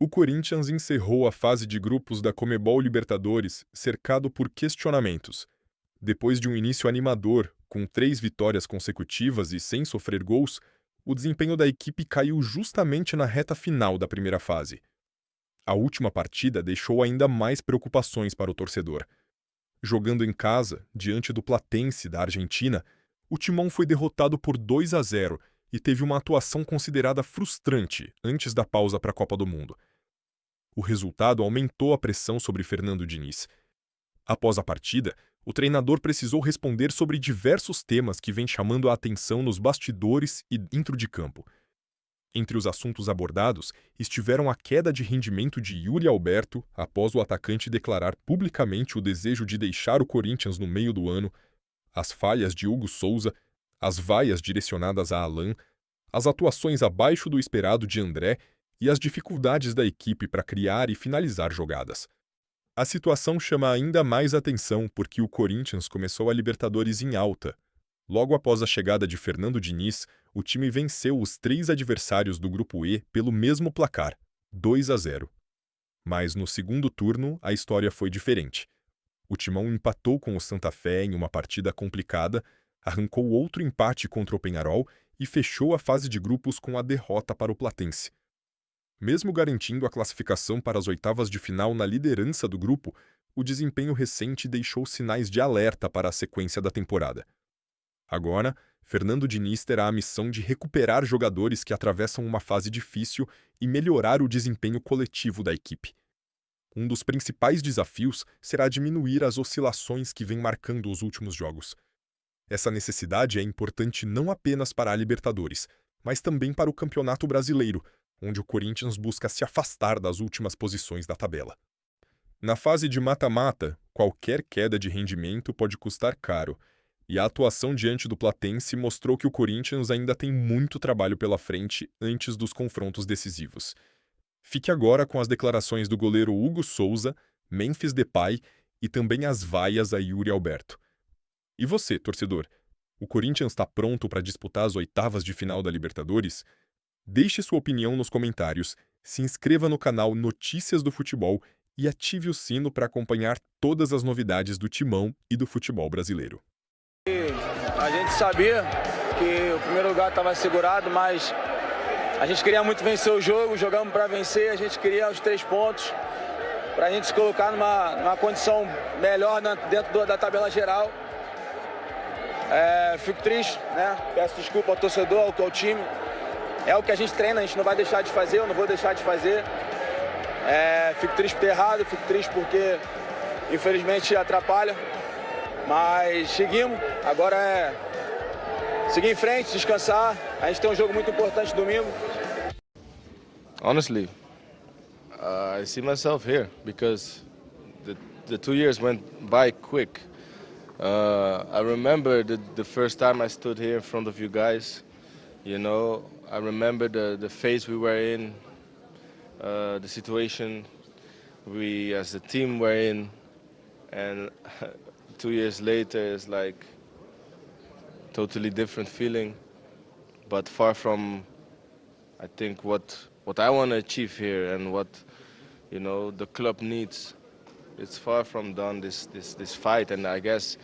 O Corinthians encerrou a fase de grupos da Conmebol Libertadores cercado por questionamentos. Depois de um início animador, com 3 vitórias consecutivas e sem sofrer gols, o desempenho da equipe caiu justamente na reta final da primeira fase. A última partida deixou ainda mais preocupações para o torcedor. Jogando em casa, diante do Platense da Argentina, o Timão foi derrotado por 2-0 e teve uma atuação considerada frustrante antes da pausa para a Copa do Mundo. O resultado aumentou a pressão sobre Fernando Diniz. Após a partida, o treinador precisou responder sobre diversos temas que vêm chamando a atenção nos bastidores e dentro de campo. Entre os assuntos abordados estiveram a queda de rendimento de Yuri Alberto após o atacante declarar publicamente o desejo de deixar o Corinthians no meio do ano, as falhas de Hugo Souza, as vaias direcionadas a Alan, as atuações abaixo do esperado de André e as dificuldades da equipe para criar e finalizar jogadas. A situação chama ainda mais atenção porque o Corinthians começou a Libertadores em alta. Logo após a chegada de Fernando Diniz, o time venceu os 3 adversários do Grupo E pelo mesmo placar, 2-0. Mas no segundo turno, a história foi diferente. O Timão empatou com o Santa Fé em uma partida complicada, arrancou outro empate contra o Peñarol e fechou a fase de grupos com a derrota para o Platense. Mesmo garantindo a classificação para as oitavas de final na liderança do grupo, o desempenho recente deixou sinais de alerta para a sequência da temporada. Agora, Fernando Diniz terá a missão de recuperar jogadores que atravessam uma fase difícil e melhorar o desempenho coletivo da equipe. Um dos principais desafios será diminuir as oscilações que vêm marcando os últimos jogos. Essa necessidade é importante não apenas para a Libertadores, mas também para o Campeonato Brasileiro, onde o Corinthians busca se afastar das últimas posições da tabela. Na fase de mata-mata, qualquer queda de rendimento pode custar caro, e a atuação diante do Platense mostrou que o Corinthians ainda tem muito trabalho pela frente antes dos confrontos decisivos. Fique agora com as declarações do goleiro Hugo Souza, Memphis Depay e também as vaias a Yuri Alberto. E você, torcedor? O Corinthians está pronto para disputar as oitavas de final da Libertadores? Deixe sua opinião nos comentários, se inscreva no canal Notícias do Futebol e ative o sino para acompanhar todas as novidades do Timão e do futebol brasileiro. A gente sabia que o primeiro lugar estava assegurado, mas a gente queria muito vencer o jogo, jogamos para vencer, a gente queria os 3 pontos para a gente se colocar numa condição melhor dentro da tabela geral. Fico triste, né? Peço desculpa ao torcedor, ao time. É o que a gente treina, a gente não vai deixar de fazer, eu não vou deixar de fazer. Fico triste por ter errado, fico triste porque infelizmente atrapalha. Mas seguimos, agora é seguir em frente, descansar. A gente tem um jogo muito importante domingo. Honestly, I see myself here because the 2 years went by quick. I remember the first time I stood here in front of you guys. You know, I remember the phase we were in, the situation we as a team were in, and 2 years later is like totally different feeling, but far from, I think, what I want to achieve here and what, you know, the club needs. It's far from done, this fight, and I guess,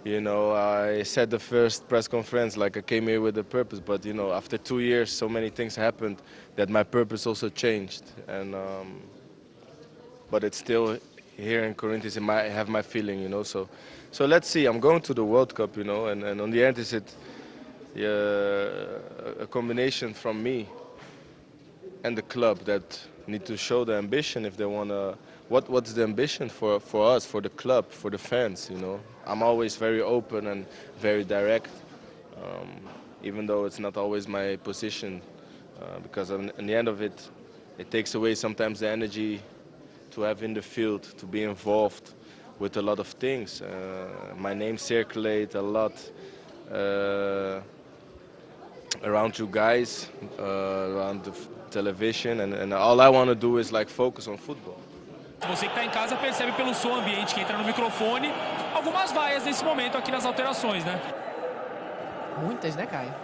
you know, I said the first press conference like I came here with a purpose, but you know, after 2 years, so many things happened that my purpose also changed, and but it's still here in Corinthians. I have my feeling, you know. So let's see. I'm going to the World Cup, you know, and on the end is it a combination from me and the club that need to show the ambition if they wanna. What's the ambition for us, for the club, for the fans, you know? I'm always very open and very direct, even though it's not always my position, because in the end of it, it takes away sometimes the energy to have in the field, to be involved with a lot of things. My name circulates a lot around you guys, around the television, and all I want to do is like focus on football. Você que está em casa percebe pelo som ambiente que entra no microfone algumas vaias nesse momento aqui nas alterações, né? Muitas, né, Caio?